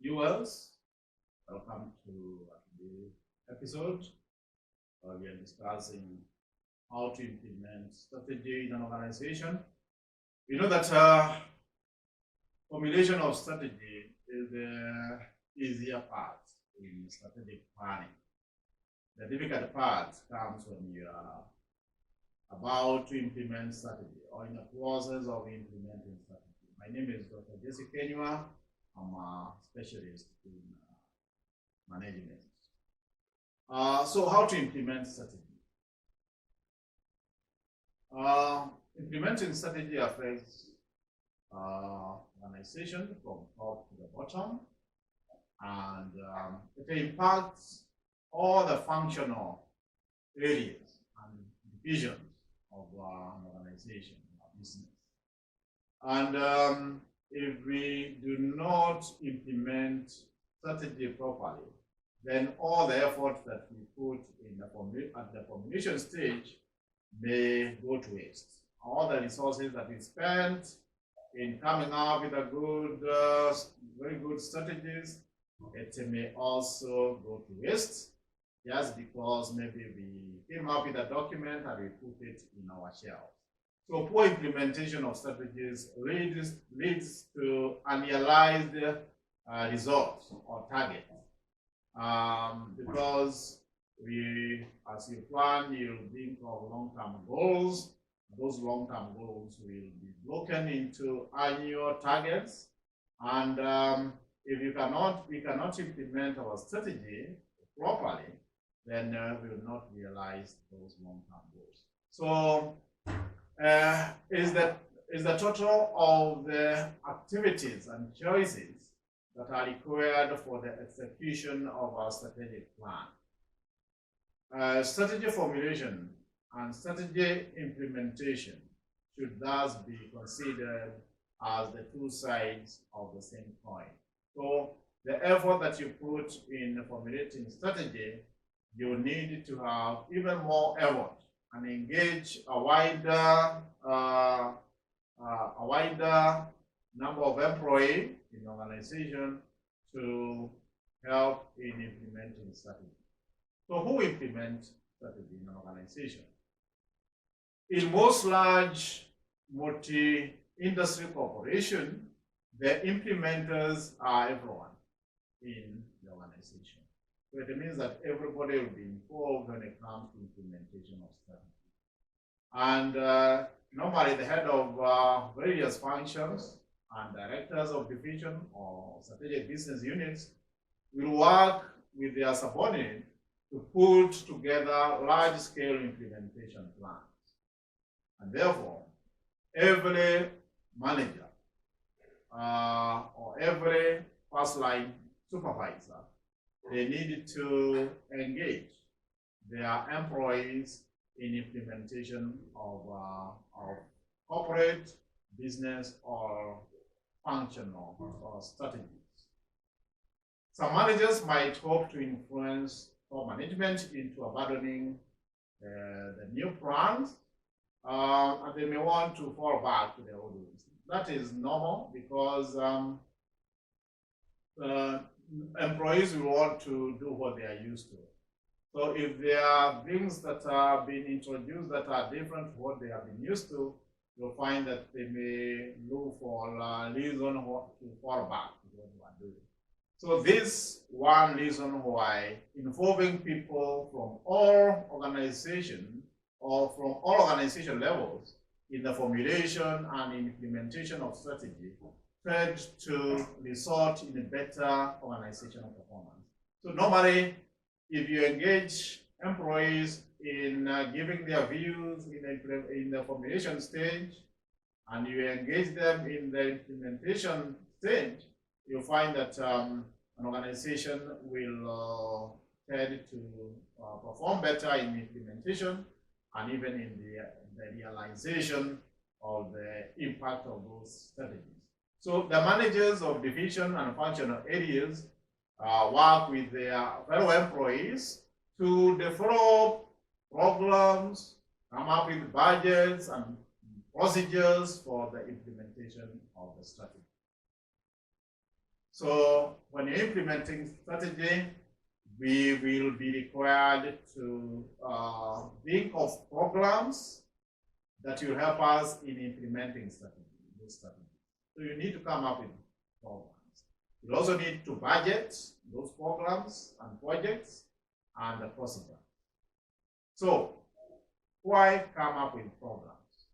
Viewers, welcome to the episode where we are discussing how to implement strategy in an organization. We know that formulation of strategy is the easier part in strategic planning. The difficult part comes when you are about to implement strategy or in the process of implementing strategy. My name is Dr. Jesse Kenywa. I'm a specialist in management. So how to implement strategy? Implementing strategy affects organization from top to the bottom, and it impacts all the functional areas and divisions of an organization or business. And if we do not implement strategy properly, then all the effort that we put in at the formulation stage may go to waste. All the resources that we spent in coming up with a good, very good strategies, it may also go to waste just because maybe we came up with a document and we put it in our shelves. So poor implementation of strategies leads to unrealized results or targets. Because as you plan, you think of long-term goals. Those long-term goals will be broken into annual targets. And if we cannot implement our strategy properly, then we will not realize those long-term goals. So is the total of the activities and choices that are required for the execution of our strategic plan. Strategy formulation and strategy implementation should thus be considered as the two sides of the same coin. So the effort that you put in formulating strategy, you need to have even more effort and engage a wider number of employees in the organization to help in implementing strategy. So who implements strategy in an organization? In most large multi-industry corporations, the implementers are everyone in the organization. So it means that everybody will be involved when it comes to implementation of strategy. And normally the head of various functions and directors of division or strategic business units will work with their subordinates to put together large-scale implementation plans. And therefore, every manager or every first-line supervisor, they need to engage their employees in implementation of corporate, business, or functional or strategies. Some managers might hope to influence top management into abandoning the new plans, and they may want to fall back to their old ways. That is normal because employees will want to do what they are used to. So if there are things that are being introduced that are different from what they have been used to, you'll find that they may look for a reason to fall back to what they are doing. So this one reason why involving people from all organizations or from all organization levels in the formulation and implementation of strategy tend to result in a better organizational performance. So normally, if you engage employees in giving their views in the formulation stage, and you engage them in the implementation stage, you'll find that an organization will tend to perform better in implementation and even in the realization of the impact of those strategies. So the managers of division and functional areas work with their fellow employees to develop programs, come up with budgets and procedures for the implementation of the strategy. So when you're implementing strategy, we will be required to think of programs that will help us in implementing strategy. So you need to come up with programs. You also need to budget those programs and projects and the procedure. So why come up with programs?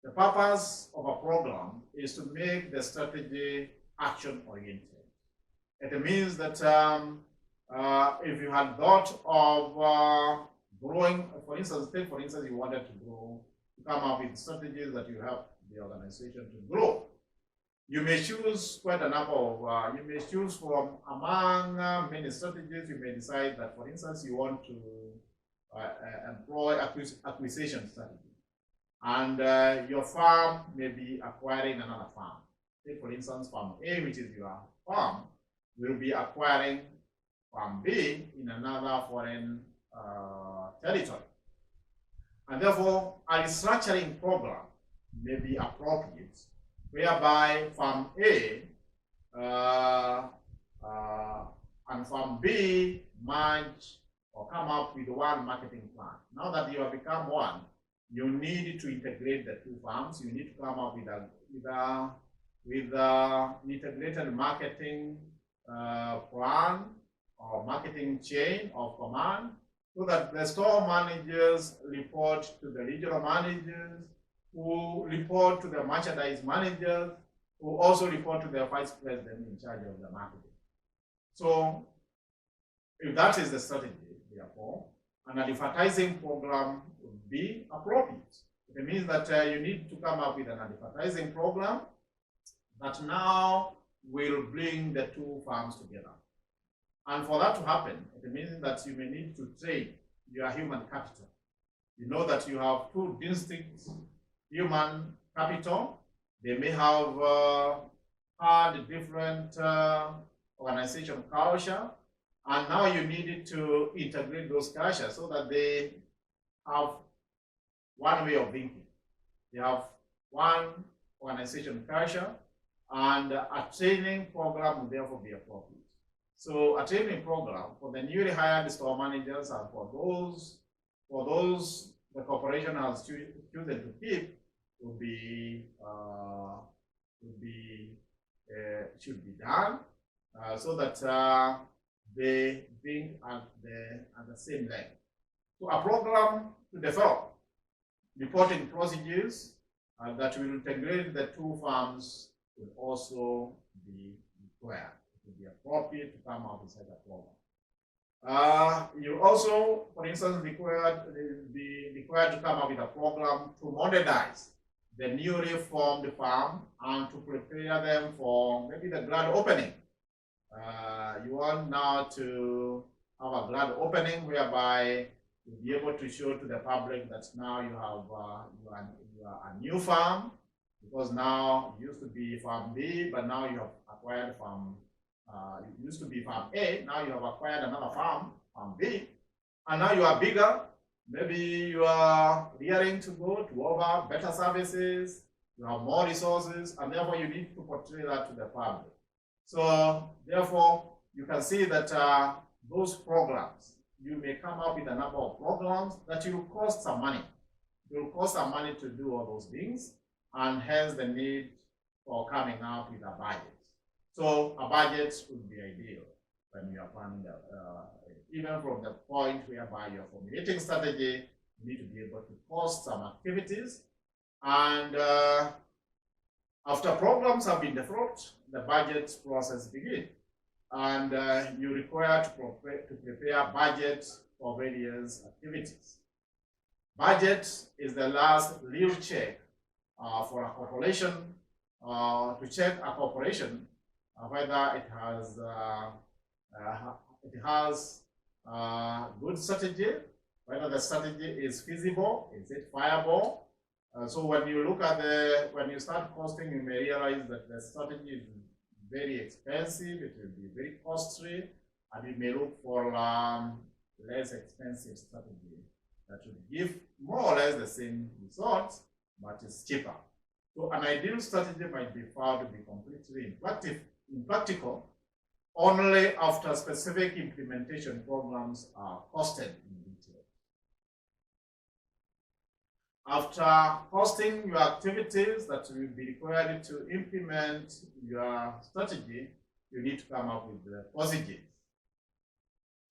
The purpose of a program is to make the strategy action-oriented. It means that if you had thought of growing, for instance, you wanted to grow, to come up with strategies that will help the organization to grow. You may choose quite a number of, you may choose from among many strategies. You may decide that, for instance, you want to employ acquisition strategy. And your farm may be acquiring another farm. Take, for instance, farm A, which is your farm, will be acquiring farm B in another foreign territory. And therefore, a restructuring program may be appropriate, whereby farm A and farm B merge or come up with one marketing plan. Now that you have become one, you need to integrate the two farms. You need to come up with an integrated marketing plan or marketing chain of command, so that the store managers report to the regional managers, who report to the merchandise managers, who also report to the vice president in charge of the marketing. So if that is the strategy, therefore, an advertising program would be appropriate. It means that you need to come up with an advertising program that now will bring the two farms together. And for that to happen, it means that you may need to train your human capital. You know that you have two distinct human capital. They may have had different organization culture, and now you need to integrate those cultures so that they have one way of thinking. They have one organization culture, and a training program will therefore be appropriate. So a training program for the newly hired store managers and for those the corporation has chosen to keep should be done so that they think at the same level. So a program to develop reporting procedures that will integrate the two farms will also be required. It will be appropriate to come up with such a program. You also, for instance, be required to come up with a program to modernize the newly formed farm and to prepare them for maybe the grand opening. You want now to have a grand opening whereby you'll be able to show to the public that now you have you are a new farm, because now it used to be farm B, but now you have acquired farm. It used to be farm A, now you have acquired another farm, farm B, and now you are bigger. Maybe you are rearing to go to offer better services, you have more resources, and therefore you need to portray that to the public. So therefore, you can see that those programs, you may come up with a number of programs that will cost some money. It will cost some money to do all those things, and hence the need for coming up with a budget. So a budget would be ideal when you are planning, even from the point whereby you're formulating strategy, you need to be able to cost some activities. And after programs have been developed, the budget process begins. And you require to prepare budget for various activities. Budget is the last real check for a corporation, to check a corporation whether it has good strategy, whether the strategy is feasible, is it viable. So when you look at when you start costing, you may realize that the strategy is very expensive, it will be very costly, and you may look for less expensive strategy that will give more or less the same results, but is cheaper. So an ideal strategy might be found to be completely impractical only after specific implementation programs are costed in detail. After costing your activities that will be required to implement your strategy, you need to come up with the procedures.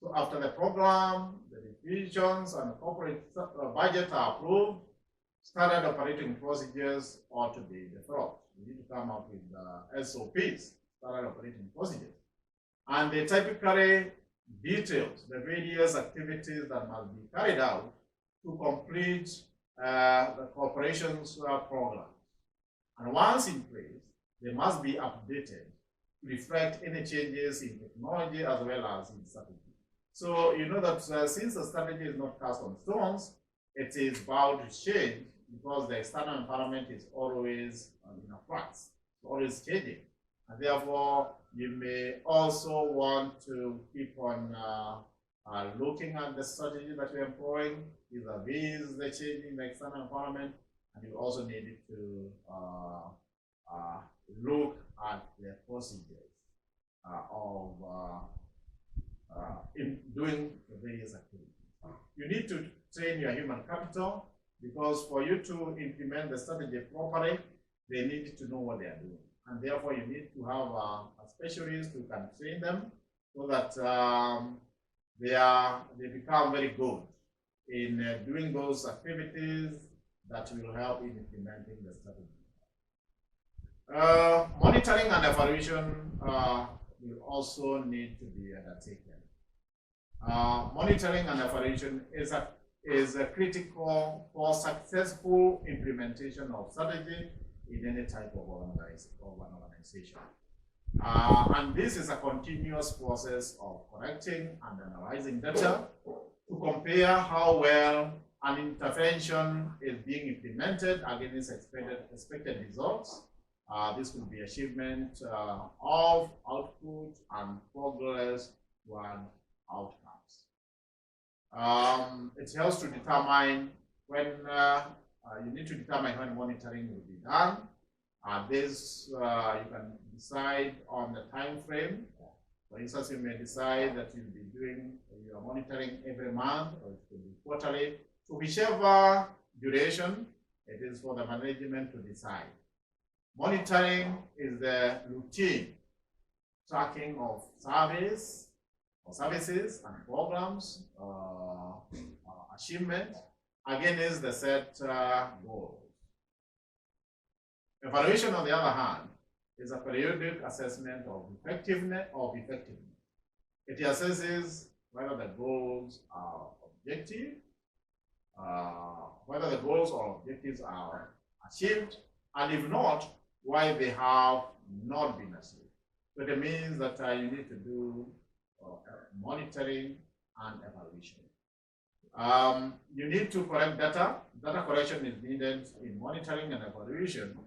So after the program, the revisions, and the corporate budget are approved, standard operating procedures ought to be developed. You need to come up with SOPs, standard operating procedures. And they typically details the various activities that must be carried out to complete the corporation's program. And once in place, they must be updated to reflect any changes in technology as well as in strategy. So you know that since the strategy is not cast on stones, it is bound to change because the external environment is always in a flux, always changing. And therefore, you may also want to keep on looking at the strategy that you're employing, vis-a-vis the changing the external environment, and you also need to look at the procedures of in doing the various activities. You need to train your human capital because for you to implement the strategy properly, they need to know what they are doing. And therefore, you need to have a specialist who can train them so that they become very good in doing those activities that will help in implementing the strategy. Monitoring and evaluation will also need to be undertaken. Monitoring and evaluation is critical for successful implementation of strategy in any type of an organization. And this is a continuous process of collecting and analyzing data to compare how well an intervention is being implemented against expected results. This could be achievement of output and progress toward outcomes. It helps to determine when you need to determine when monitoring will be done. This you can decide on the time frame. For instance, you may decide that you'll be doing your monitoring every month, or it could be quarterly. So whichever duration, it is for the management to decide. Monitoring is the routine tracking of services and programs, achievement against the set goals. Evaluation, on the other hand, is a periodic assessment of effectiveness. It assesses whether the goals are objective, whether the goals or objectives are achieved, and if not, why they have not been achieved. So it means that you need to do monitoring and evaluation. You need to collect data. Data collection is needed in monitoring and evaluation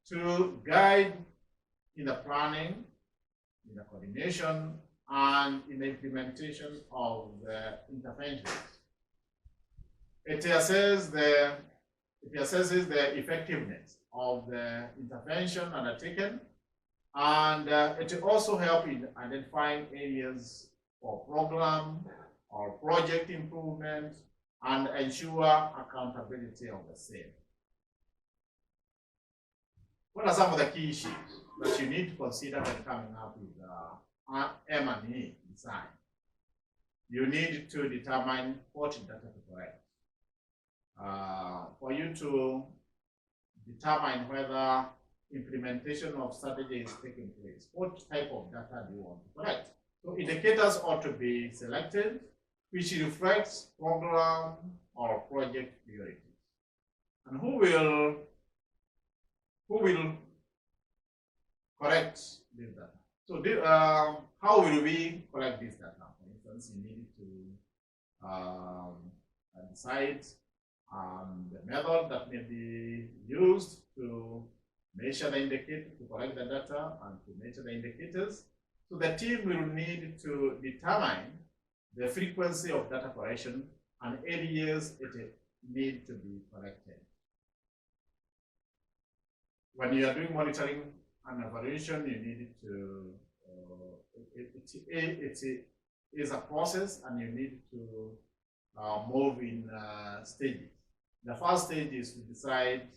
to guide in the planning, in the coordination, and in the implementation of the interventions. It assesses the effectiveness of the intervention undertaken, and it also helps in identifying areas for program or project improvement and ensure accountability of the same. What are some of the key issues that you need to consider when coming up with M&E design? You need to determine what data to collect. For you to determine whether implementation of strategy is taking place, what type of data do you want to collect? So indicators ought to be selected which reflects program or project priorities. And who will collect this data? So how will we collect this data? For instance, you need to decide the method that may be used to measure the indicator, to collect the data and to measure the indicators. So the team will need to determine the frequency of data collection and areas it needs to be collected. When you are doing monitoring and evaluation, you need to it is a process, and you need to move in stages. The first stage is to decide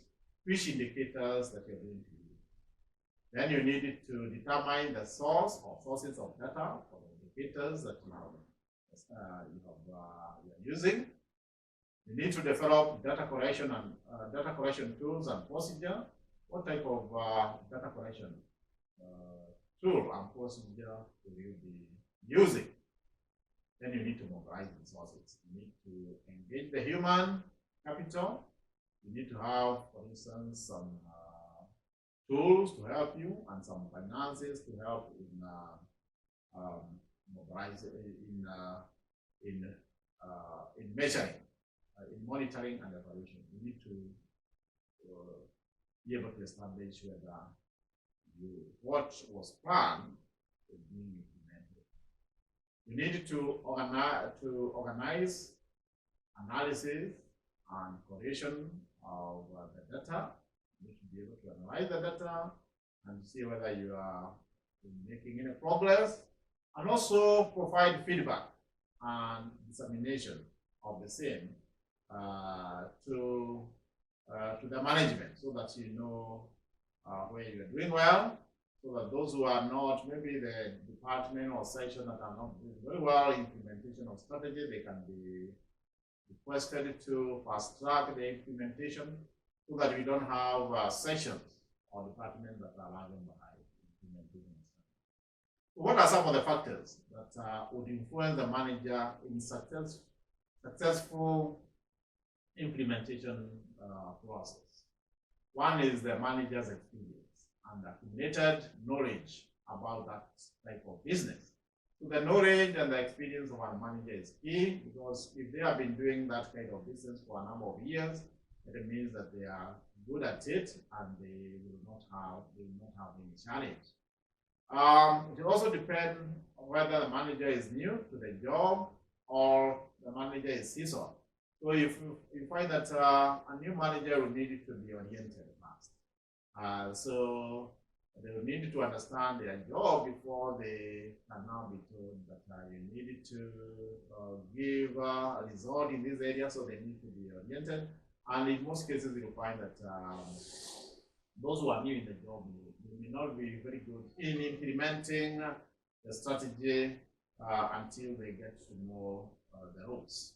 which indicators that you're going to use. Then you need to determine the source or sources of data for the indicators that you're using. You need to develop data collection tools and procedure. What type of data collection tool and procedure will you be using? Then you need to mobilize resources. You need to engage the human capital. You need to have, for instance, some tools to help you and some finances to help in mobilizing, in measuring, in monitoring and evaluation. You need to be able to establish whether what was planned is being implemented. You need to organize analysis and correlation of the data. You need to be able to analyze the data and see whether you are making any progress, and also provide feedback and dissemination of the same to the management, so that you know where you are doing well, so that those who are not, maybe the department or section that are not doing very well implementation of strategy, they can be requested to fast track the implementation, so that we don't have sections or departments that are lagging behind implementation. So what are some of the factors that would influence the manager in successful implementation process? One is the manager's experience and accumulated knowledge about that type of business. So the knowledge and the experience of our manager is key, because if they have been doing that kind of business for a number of years, it means that they are good at it and they will not have any challenge. It will also depend on whether the manager is new to the job or the manager is seasoned. So if you find that a new manager will need to be oriented first. So they will need to understand their job before they can now be told that you need to give a result in this area, so they need to be oriented. And in most cases, you'll find that those who are new in the job may not be very good in implementing the strategy until they get to know the ropes.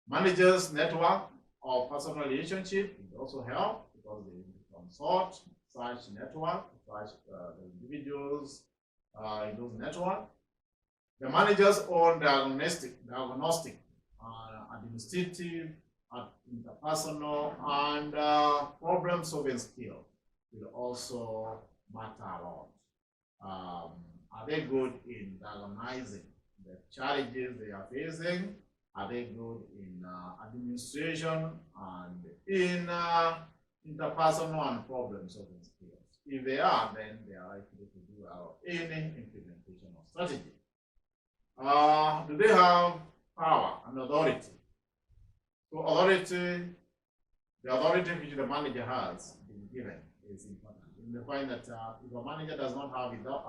Managers' network or personal relationship will also help, because they consult such network, such individuals in those networks. The manager's own diagnostic, administrative, interpersonal, and problem-solving skill will also matter a lot. Are they good in diagnosing the challenges they are facing? Are they good in administration and in interpersonal and problem-solving skills? If they are, then they are likely to do well in implementation of strategy. Do they have power and authority? So the authority which the manager has been given is important. You may find that if a manager does not have enough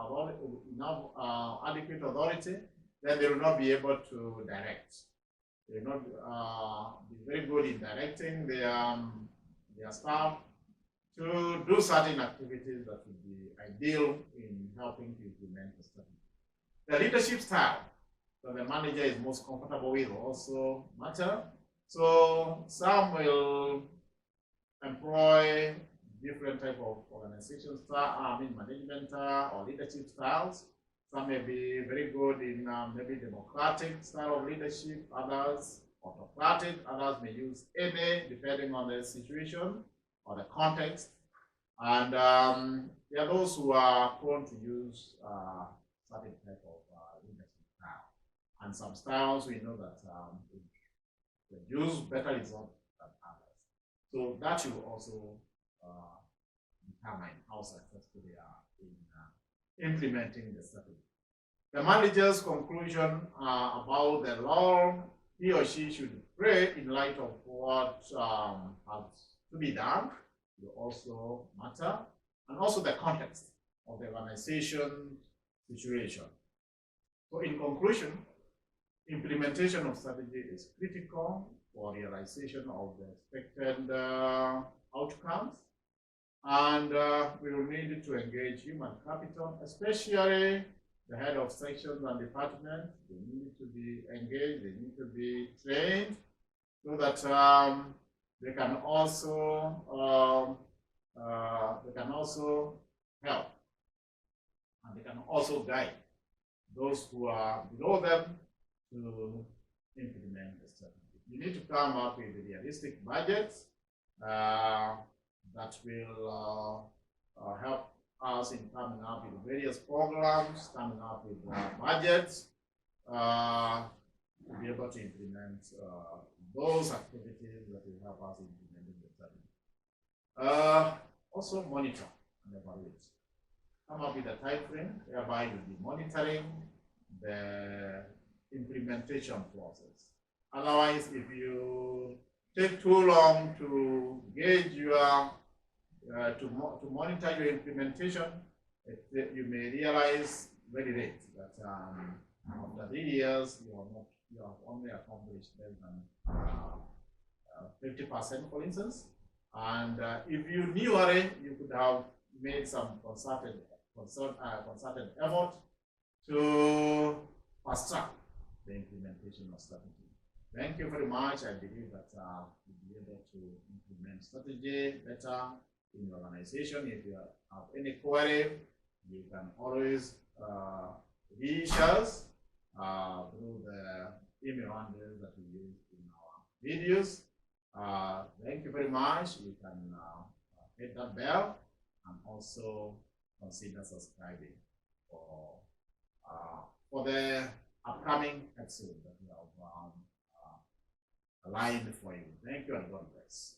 adequate authority, then they will not be able to direct. They will not be very good in directing their staff to do certain activities that would be ideal in helping to implement the strategy. The leadership style that the manager is most comfortable with also matter. So some will employ different type of organization style, management or leadership styles. Some may be very good in maybe democratic style of leadership, others autocratic, others may use any depending on the situation or the context. And there are those who are prone to use certain type of leadership style. And some styles we know that produce better results than others. So that will also determine how successful they are in implementing the strategy. The manager's conclusion about the role he or she should play in light of what has to be done will also matter, and also the context of the organization, situation. So in conclusion, implementation of strategy is critical for realization of the expected outcomes, and we will need to engage human capital, especially the head of sections and departments. They need to be engaged, they need to be trained so that they can also help, and they can also guide those who are below them to implement the strategy. You need to come up with realistic budgets that will help us in coming up with various programs, coming up with budgets to be able to implement those activities that will help us in implementing the strategy. Also monitor and evaluate. Come up with a time frame whereby you'll be monitoring the implementation process. Otherwise, if you take too long to gauge your to monitor your implementation, you may realize very late that after 3 years you have only accomplished less than 50%, for instance. And if you knew already, you could have made some concerted effort to fast track the implementation of strategy. Thank you very much. I believe that you'll be able to implement strategy better in your organization. If you have any query, you can always reach us through the email handles that we use in our videos. Thank you very much. You can hit that bell and also consider subscribing for the upcoming episode that we have aligned for you. Thank you and God bless.